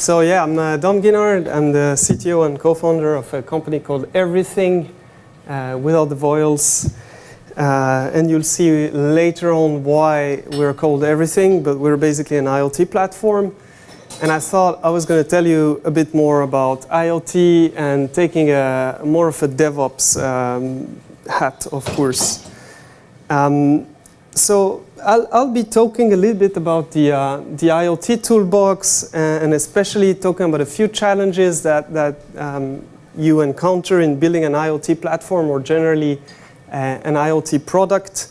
So yeah, I'm Dom Guinard. I'm the CTO and co-founder of a company called EVRYTHNG, without the vowels. And you'll see later on why we're called EVRYTHNG, but we're basically an IoT platform. And I thought I was going to tell you a bit more about IoT and taking more of a DevOps hat, of course. So I'll be talking a little bit about the IoT toolbox and especially talking about a few challenges that you encounter in building an IoT platform or generally an IoT product.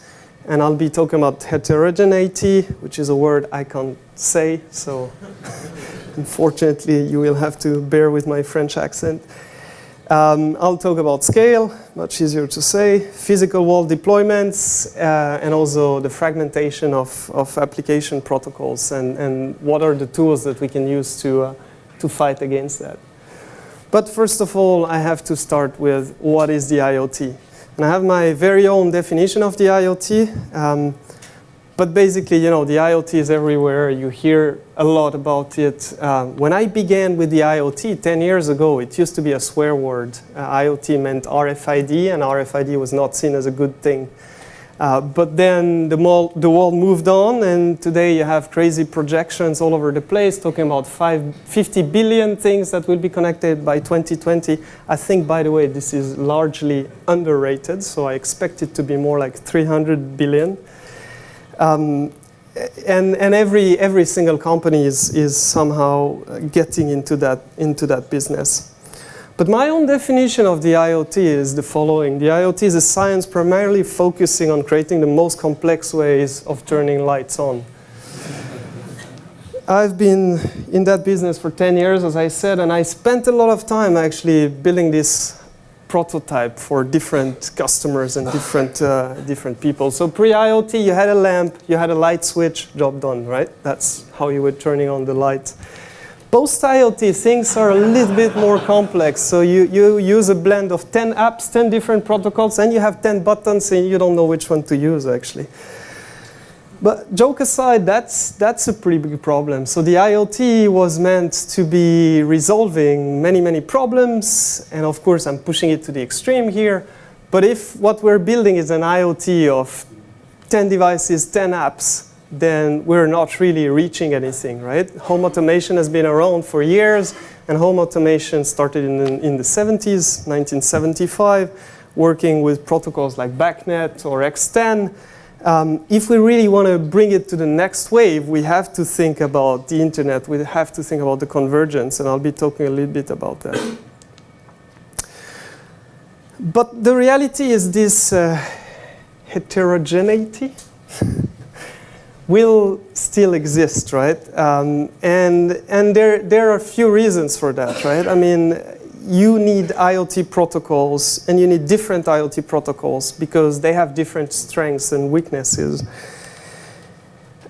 And I'll be talking about heterogeneity, which is a word I can't say, so unfortunately you will have to bear with my French accent. I'll talk about scale, much easier to say, physical world deployments, and also the fragmentation of application protocols and what are the tools that we can use to fight against that. But first of all, I have to start with what is the IoT. And I have my very own definition of the IoT. But basically, you know, the IoT is everywhere. You hear a lot about it. When I began with the IoT 10 years ago, it used to be a swear word. IoT meant RFID, and RFID was not seen as a good thing. But then the world moved on, and today you have crazy projections all over the place, talking about 50 billion things that will be connected by 2020. I think, by the way, this is largely underrated, so I expect it to be more like 300 billion. And every single company is somehow getting into that business. But my own definition of the IoT is the following. The IoT is a science primarily focusing on creating the most complex ways of turning lights on. I've been in that business for 10 years, as I said, and I spent a lot of time actually building this prototype for different customers and different people. So pre-IoT, you had a lamp, you had a light switch, job done, right? That's how you were turning on the light. Post-IoT, things are a little bit more complex. So you use a blend of 10 apps, 10 different protocols, and you have 10 buttons, and you don't know which one to use, actually. But joke aside, that's a pretty big problem. So the IoT was meant to be resolving many, many problems. And of course, I'm pushing it to the extreme here. But if what we're building is an IoT of 10 devices, 10 apps, then we're not really reaching anything, right? Home automation has been around for years. And home automation started in the 70s, 1975, working with protocols like BACnet or X10. If we really want to bring it to the next wave, we have to think about the internet. We have to think about the convergence, and I'll be talking a little bit about that. But the reality is this heterogeneity will still exist, right? And there are a few reasons for that, right? I mean, you need IoT protocols, and you need different IoT protocols because they have different strengths and weaknesses.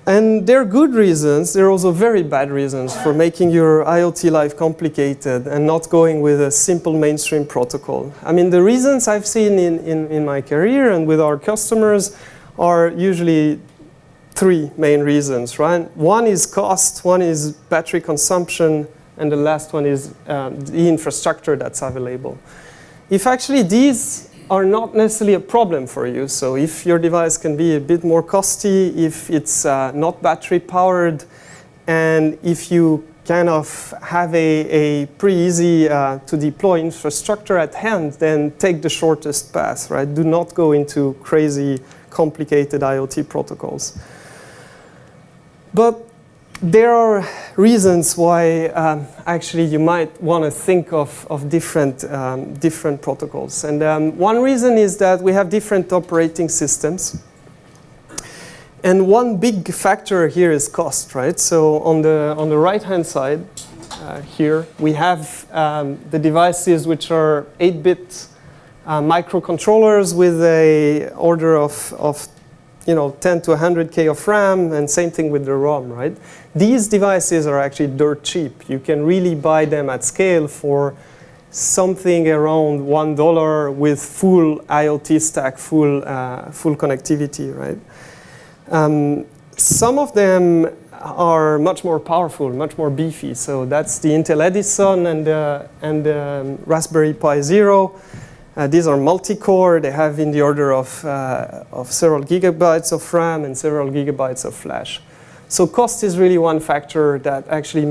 And there are good reasons. There are also very bad reasons for making your IoT life complicated and not going with a simple mainstream protocol. I mean, the reasons I've seen in my career and with our customers are usually three main reasons, right? One is cost, one is battery consumption, and the last one is the infrastructure that's available. If actually these are not necessarily a problem for you, so if your device can be a bit more costly, if it's not battery powered, and if you kind of have a pretty easy to deploy infrastructure at hand, then take the shortest path, right? Do not go into crazy, complicated IoT protocols. But there are reasons why actually you might want to think of different protocols. And one reason is that we have different operating systems. And one big factor here is cost, right? So on the right-hand side here, we have the devices which are 8-bit microcontrollers with a order of 10 to 100K of RAM, and same thing with the ROM, right? These devices are actually dirt cheap. You can really buy them at scale for something around $1 with full IoT stack, full connectivity, right? Some of them are much more powerful, much more beefy. So that's the Intel Edison and the Raspberry Pi Zero. These are multi-core. They have in the order of several gigabytes of RAM and several gigabytes of flash. So cost is really one factor that actually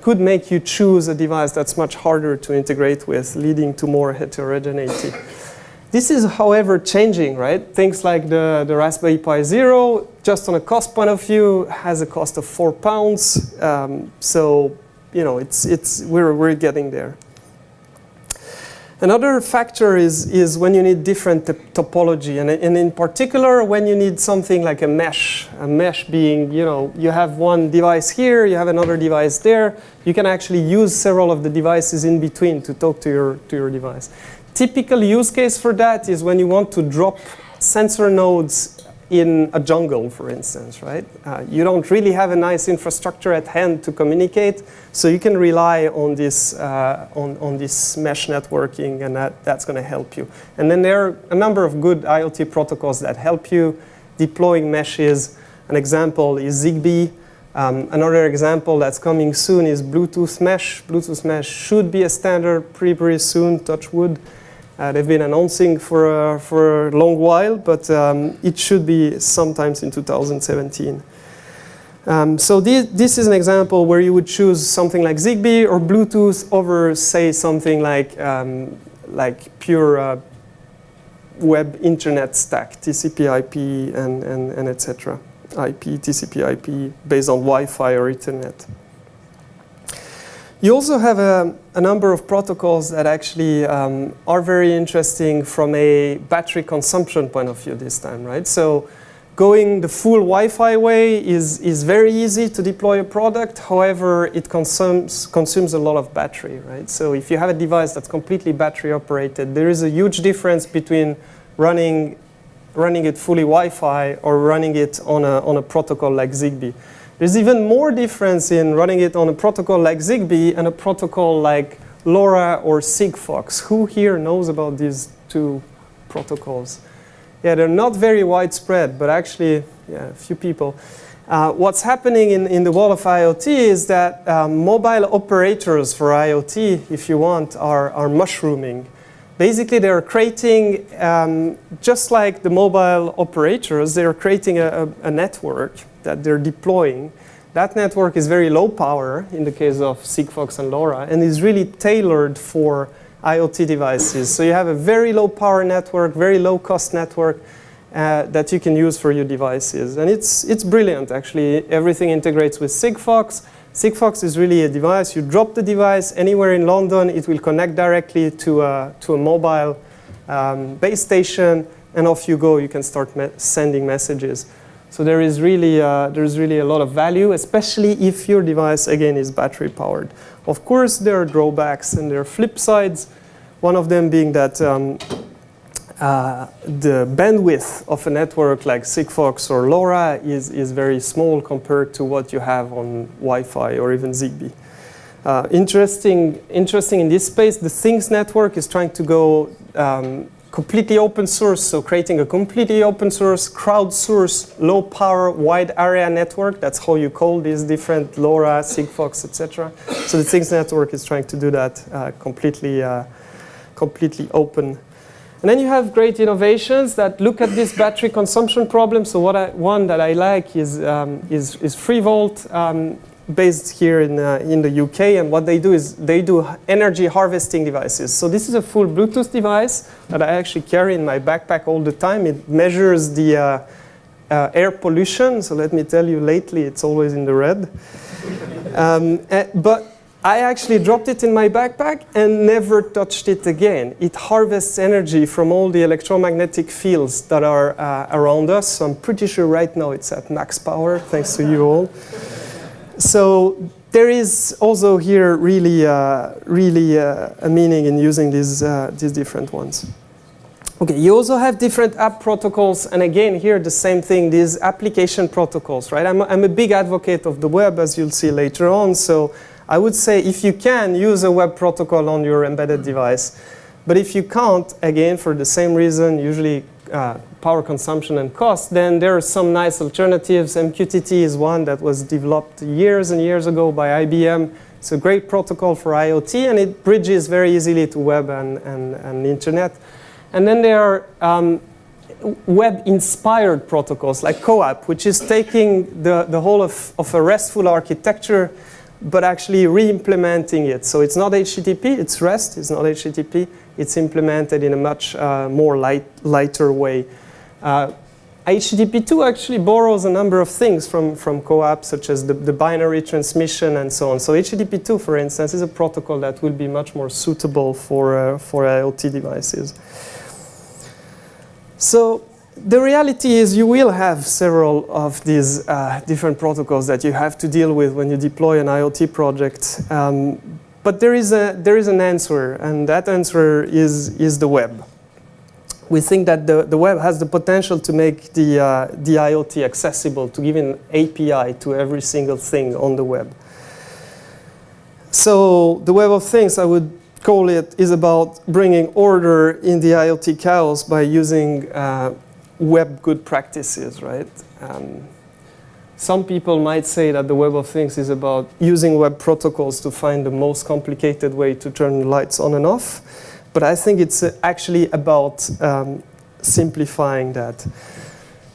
could make you choose a device that's much harder to integrate with, leading to more heterogeneity. This is, however, changing, right? Things like the Raspberry Pi Zero, just on a cost point of view, has a cost of £4. So, you know, we're getting there. Another factor is when you need different topology, and in particular when you need something like a mesh. A mesh being, you know, you have one device here, you have another device there. You can actually use several of the devices in between to talk to your device. Typical use case for that is when you want to drop sensor nodes in a jungle, for instance, right? You don't really have a nice infrastructure at hand to communicate, so you can rely on this mesh networking, and that's going to help you. And then there are a number of good IoT protocols that help you deploying meshes. An example is ZigBee. Another example that's coming soon is Bluetooth Mesh. Bluetooth Mesh should be a standard pretty soon, touch wood. They've been announcing for a long while, but it should be sometimes in 2017. So this is an example where you would choose something like ZigBee or Bluetooth over, say, something like pure web internet stack, TCP/IP and etc. IP, TCP/IP based on Wi-Fi or Ethernet. You also have a number of protocols that actually are very interesting from a battery consumption point of view this time, right? So going the full Wi-Fi way is very easy to deploy a product. However, it consumes a lot of battery, right? So if you have a device that's completely battery operated, there is a huge difference between running it fully Wi-Fi or running it on a protocol like ZigBee. There's even more difference in running it on a protocol like ZigBee and a protocol like LoRa or Sigfox. Who here knows about these two protocols? Yeah, they're not very widespread, but actually, yeah, a few people. What's happening in the world of IoT is that mobile operators for IoT, if you want, are mushrooming. Basically, they're creating, just like the mobile operators, they're creating a network that they're deploying. That network is very low power in the case of Sigfox and LoRa, and is really tailored for IoT devices. So you have a very low power network, very low cost network that you can use for your devices. And it's brilliant, actually. Everything integrates with Sigfox. Sigfox is really a device. You drop the device anywhere in London, it will connect directly to a mobile base station, and off you go. You can start sending messages. So there is really a lot of value, especially if your device, again, is battery powered. Of course, there are drawbacks and there are flip sides. One of them being that the bandwidth of a network like Sigfox or LoRa is very small compared to what you have on Wi-Fi or even ZigBee. Interesting in this space, the Things network is trying to go completely open source, so creating a completely open source, crowdsourced, low power, wide area network. That's how you call these different LoRa, Sigfox, etc. So the Things network is trying to do that completely open. And then you have great innovations that look at this battery consumption problem. So one that I like is FreeVolt, based here in the UK, and what they do is they do energy harvesting devices. So this is a full Bluetooth device that I actually carry in my backpack all the time. It measures the air pollution. So let me tell you, lately it's always in the red. But I actually dropped it in my backpack and never touched it again. It harvests energy from all the electromagnetic fields that are around us. So I'm pretty sure right now it's at max power, thanks to you all. So there is also here really a meaning in using these different ones. Okay, you also have different app protocols, and again here the same thing, these application protocols, right? I'm a big advocate of the web, as you'll see later on. So I would say if you can, use a web protocol on your embedded device. But if you can't, again, for the same reason, usually power consumption and cost, then there are some nice alternatives. MQTT is one that was developed years and years ago by IBM. It's a great protocol for IoT, and it bridges very easily to web and internet. And then there are web-inspired protocols like CoAP, which is taking the whole of a RESTful architecture, but actually re-implementing it. So it's not HTTP, it's REST, it's not HTTP. It's implemented in a much more lighter way. HTTP2 actually borrows a number of things from CoAP, such as the binary transmission and so on. So HTTP2, for instance, is a protocol that will be much more suitable for IoT devices. So the reality is you will have several of these different protocols that you have to deal with when you deploy an IoT project. But there is an answer, and that answer is the web. We think that the web has the potential to make the IoT accessible, to give an API to every single thing on the web. So the Web of Things, I would call it, is about bringing order in the IoT chaos by using web good practices, right? Some people might say that the Web of Things is about using web protocols to find the most complicated way to turn lights on and off. But I think it's actually about simplifying that.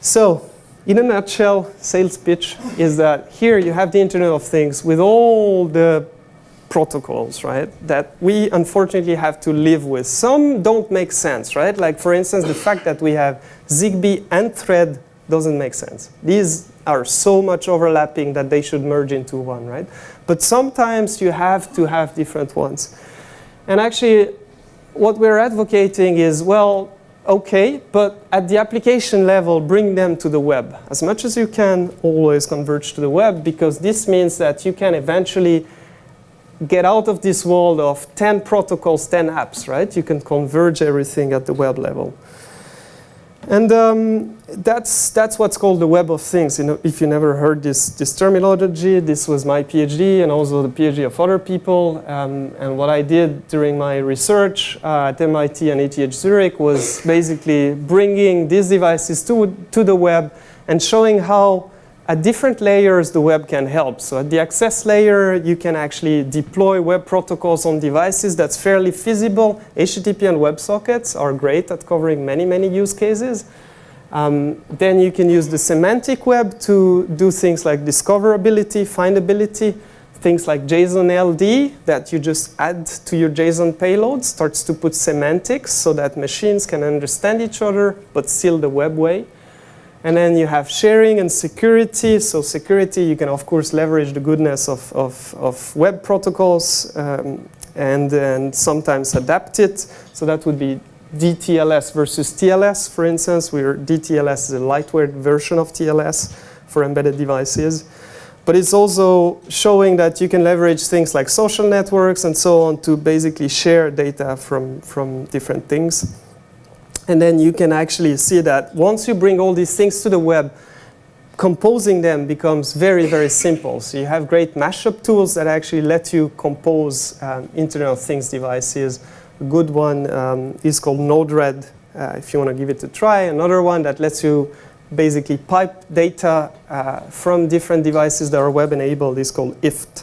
So, in a nutshell, sales pitch is that here you have the Internet of Things with all the protocols, right, that we unfortunately have to live with. Some don't make sense, right? Like, for instance, the fact that we have Zigbee and Thread doesn't make sense. These are so much overlapping that they should merge into one, right? But sometimes you have to have different ones. And actually, what we're advocating is, well, okay, but at the application level, bring them to the web. As much as you can, always converge to the web, because this means that you can eventually get out of this world of 10 protocols, 10 apps, right? You can converge everything at the web level. And that's what's called the Web of Things. You know, if you never heard this terminology, this was my PhD and also the PhD of other people. And what I did during my research at MIT and ETH Zurich was basically bringing these devices to the web and showing how at different layers the web can help. So at the access layer, you can actually deploy web protocols on devices. That's fairly feasible. HTTP and WebSockets are great at covering many, many use cases. Then you can use the semantic web to do things like discoverability, findability, things like JSON LD that you just add to your JSON payload, starts to put semantics so that machines can understand each other, but still the web way. And then you have sharing and security. So security, you can, of course, leverage the goodness of web protocols and sometimes adapt it. So that would be DTLS versus TLS, for instance, where DTLS is a lightweight version of TLS for embedded devices. But it's also showing that you can leverage things like social networks and so on to basically share data from different things. And then you can actually see that once you bring all these things to the web, composing them becomes very, very simple. So you have great mashup tools that actually let you compose Internet of Things devices. A good one is called Node-RED, if you want to give it a try. Another one that lets you basically pipe data from different devices that are web-enabled is called IFT.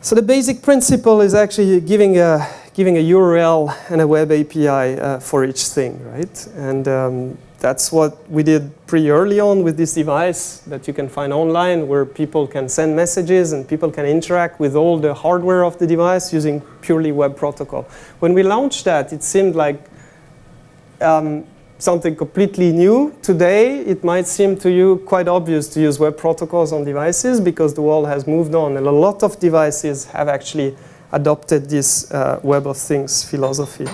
So the basic principle is actually giving a URL and a web API for each thing, right? And that's what we did pretty early on with this device that you can find online, where people can send messages and people can interact with all the hardware of the device using purely web protocol. When we launched that, it seemed like something completely new. Today, it might seem to you quite obvious to use web protocols on devices because the world has moved on, and a lot of devices have actually adopted this Web of Things philosophy.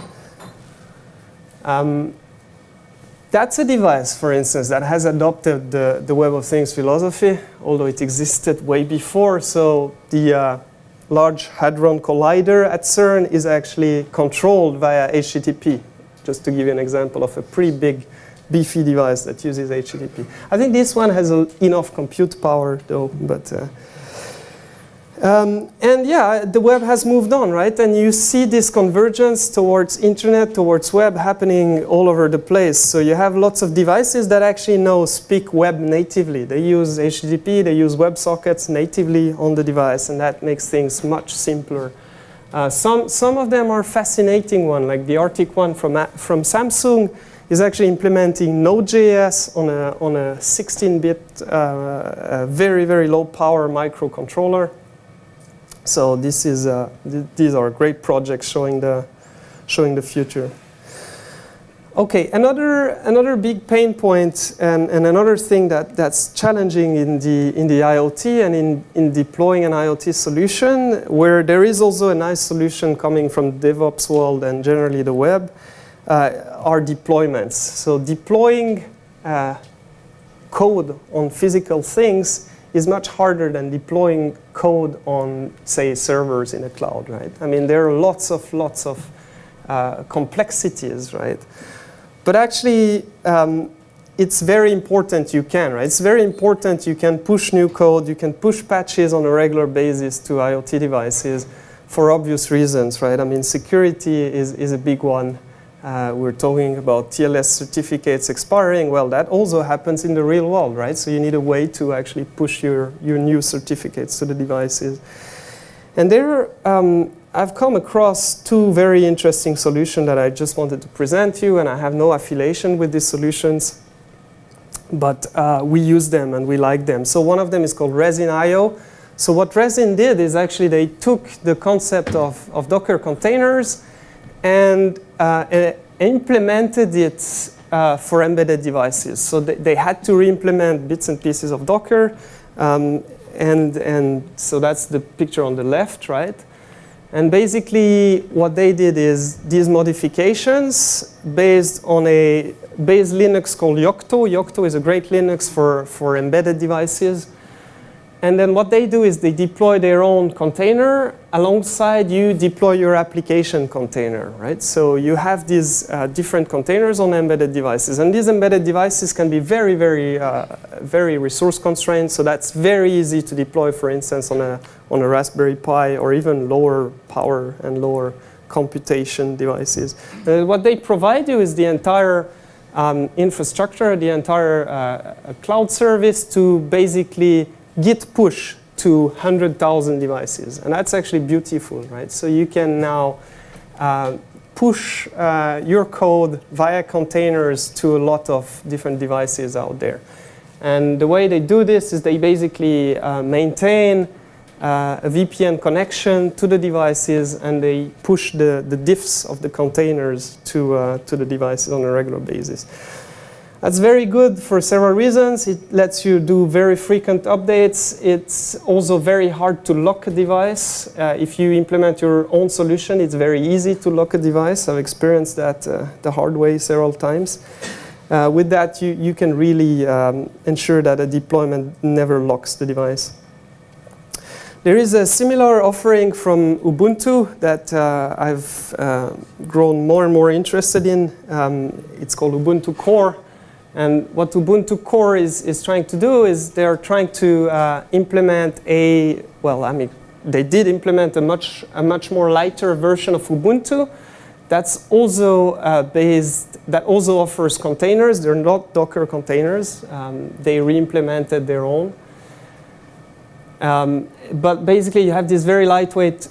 That's a device, for instance, that has adopted the Web of Things philosophy, although it existed way before. So the Large Hadron Collider at CERN is actually controlled via HTTP, just to give you an example of a pretty big, beefy device that uses HTTP. I think this one has enough compute power, though, but And yeah, the web has moved on, right? And you see this convergence towards internet, towards web happening all over the place. So you have lots of devices that actually now speak web natively. They use HTTP, they use WebSockets natively on the device, and that makes things much simpler. Some of them are fascinating one, like the Arctic one from Samsung is actually implementing Node.js on a 16-bit, very, very low power microcontroller. So this is these are great projects showing the future. Okay, another big pain point and another thing that's challenging in the IoT and in deploying an IoT solution, where there is also a nice solution coming from the DevOps world and generally the web, are deployments. So deploying code on physical things is much harder than deploying code on, say, servers in a cloud, right? I mean, there are lots of complexities, right? But actually, it's very important you can, right? It's very important you can push new code, you can push patches on a regular basis to IoT devices for obvious reasons, right? I mean, security is a big one. We're talking about TLS certificates expiring. Well, that also happens in the real world, right? So you need a way to actually push your new certificates to the devices. And there, I've come across two very interesting solutions that I just wanted to present to you, and I have no affiliation with these solutions, but we use them and we like them. So one of them is called Resin.io. So what Resin did is actually they took the concept of Docker containers and implemented it for embedded devices. So they had to re-implement bits and pieces of Docker, and so that's the picture on the left, right? And basically what they did is these modifications based on a base Linux called Yocto. Yocto is a great Linux for embedded devices. And then what they do is they deploy their own container alongside you deploy your application container, right? So you have these different containers on embedded devices. And these embedded devices can be very, very, very resource constrained. So that's very easy to deploy, for instance, on a Raspberry Pi or even lower power and lower computation devices. And what they provide you is the entire infrastructure, the entire cloud service to basically git push to 100,000 devices. And that's actually beautiful, right? So you can now push your code via containers to a lot of different devices out there. And the way they do this is they basically maintain a VPN connection to the devices, and they push the diffs of the containers to the devices on a regular basis. That's very good for several reasons. It lets you do very frequent updates. It's also very hard to lock a device. If you implement your own solution, it's very easy to lock a device. I've experienced that the hard way several times. With that, you can really ensure that a deployment never locks the device. There is a similar offering from Ubuntu that I've grown more and more interested in. It's called Ubuntu Core. And what Ubuntu Core is trying to do is they're trying to implement they did implement a much more lighter version of Ubuntu that's also that also offers containers. They're not Docker containers. They re-implemented their own. But basically you have this very lightweight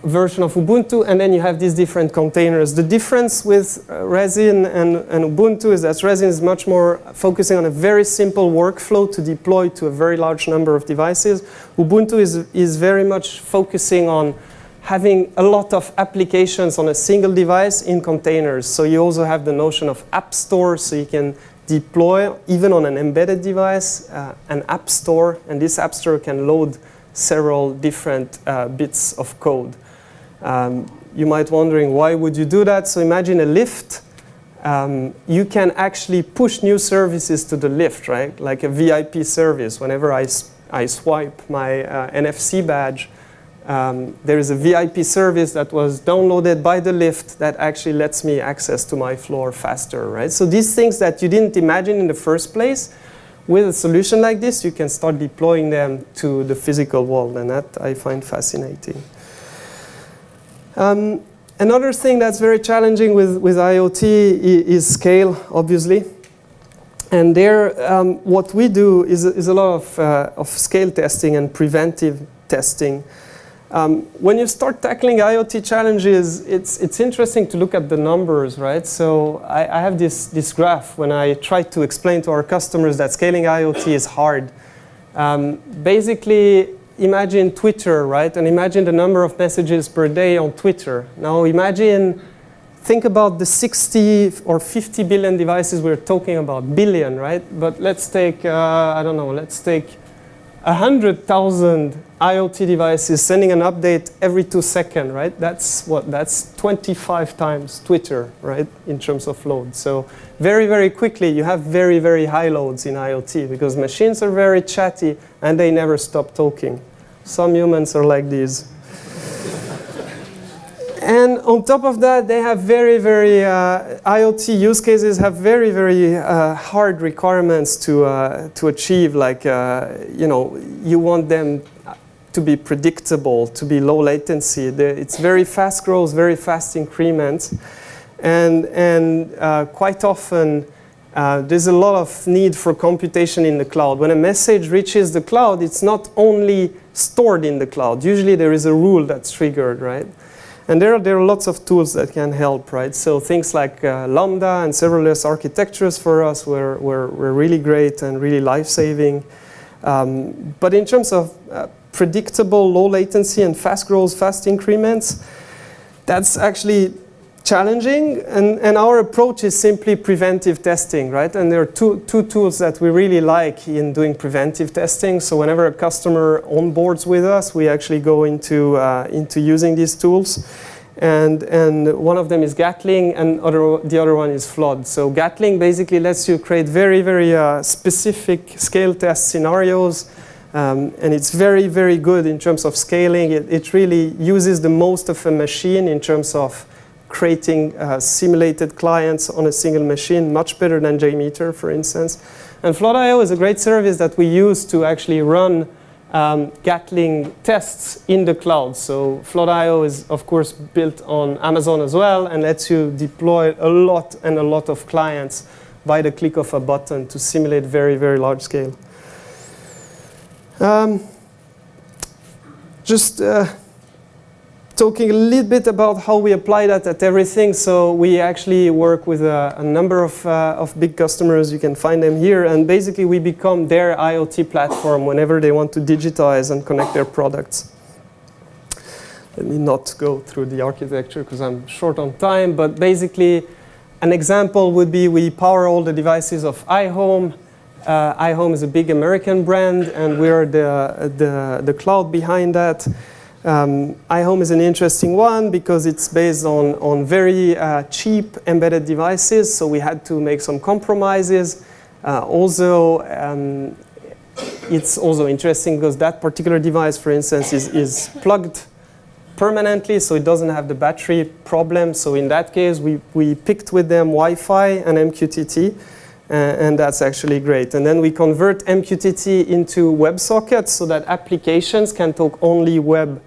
version of Ubuntu, and then you have these different containers. The difference with Resin and Ubuntu is that Resin is much more focusing on a very simple workflow to deploy to a very large number of devices. Ubuntu is very much focusing on having a lot of applications on a single device in containers. So you also have the notion of app store, so you can deploy, even on an embedded device, an app store, and this app store can load several different bits of code. You might wondering, why would you do that? So imagine a lift. You can actually push new services to the lift, right? Like a VIP service. Whenever I swipe my NFC badge, there is a VIP service that was downloaded by the lift that actually lets me access to my floor faster, right? So these things that you didn't imagine in the first place with a solution like this, you can start deploying them to the physical world, and that I find fascinating. Another thing that's very challenging with IoT is scale, obviously. And there, what we do is a lot of scale testing and preventive testing. When you start tackling IoT challenges, it's interesting to look at the numbers, right? So I have this graph when I try to explain to our customers that scaling IoT is hard. Basically, imagine Twitter, right? And imagine the number of messages per day on Twitter. Now think about the 60 or 50 billion devices we're talking about, billion, right? But let's take, I don't know, let's take 100,000 IoT devices sending an update every 2 seconds, right? That's what? That's 25 times Twitter, right? In terms of load. So very, very quickly, you have very, very high loads in IoT because machines are very chatty and they never stop talking. Some humans are like these. And on top of that, they have very, very, IoT use cases have very, very hard requirements to achieve. Like, you want them to be predictable, to be low latency. It's very fast growth, very fast increments. And quite often, there's a lot of need for computation in the cloud. When a message reaches the cloud, it's not only stored in the cloud. Usually there is a rule that's triggered, right? And there are lots of tools that can help, right? So things like Lambda and serverless architectures for us were really great and really life-saving. But in terms of predictable low latency and fast growth, fast increments, that's actually challenging. And our approach is simply preventive testing, right? And there are two tools that we really like in doing preventive testing. So whenever a customer onboards with us, we actually go into using these tools. And one of them is Gatling, and the other one is Flood. So Gatling basically lets you create very, very specific scale test scenarios. And it's very, very good in terms of scaling. It really uses the most of a machine in terms of creating simulated clients on a single machine, much better than JMeter, for instance. And Flood.io is a great service that we use to actually run Gatling tests in the cloud. So Flood.io is, of course, built on Amazon as well and lets you deploy a lot of clients by the click of a button to simulate very, very large scale. Talking a little bit about how we apply that at everything. So we actually work with a number of big customers. You can find them here. And basically, we become their IoT platform whenever they want to digitize and connect their products. Let me not go through the architecture because I'm short on time. But basically, an example would be we power all the devices of iHome. iHome is a big American brand, and we're the cloud behind that. iHome is an interesting one because it's based on very cheap embedded devices, so we had to make some compromises. It's also interesting because that particular device, for instance, is plugged permanently, so it doesn't have the battery problem. So in that case, we picked with them Wi-Fi and MQTT, and that's actually great. And then we convert MQTT into WebSockets so that applications can talk only web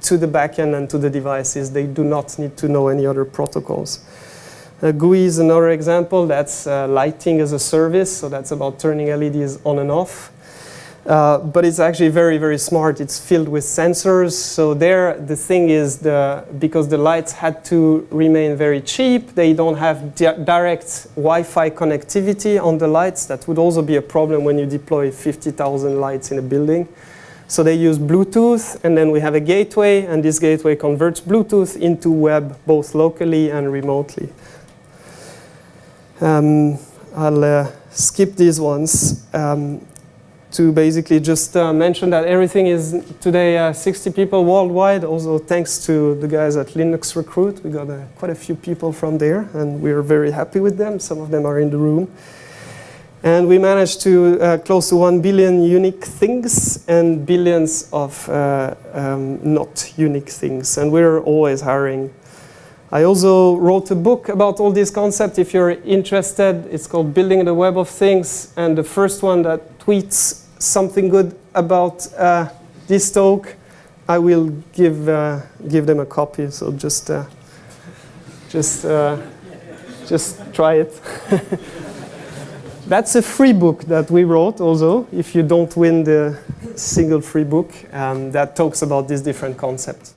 to the backend and to the devices. They do not need to know any other protocols. GUI is another example. That's lighting as a service. So that's about turning LEDs on and off. But it's actually very, very smart. It's filled with sensors. So there, the thing is, because the lights had to remain very cheap, they don't have direct Wi-Fi connectivity on the lights. That would also be a problem when you deploy 50,000 lights in a building. So they use Bluetooth, and then we have a gateway, and this gateway converts Bluetooth into web, both locally and remotely. I'll skip these ones to basically just mention that everything is today 60 people worldwide. Also, thanks to the guys at Linux Recruit, we got quite a few people from there, and we're very happy with them. Some of them are in the room. And we managed to close to 1 billion unique things and billions of not unique things. And we're always hiring. I also wrote a book about all these concepts. If you're interested, it's called Building the Web of Things. And the first one that tweets something good about this talk, I will give them a copy. So just try it. That's a free book that we wrote also, if you don't win the single free book, that talks about these different concepts.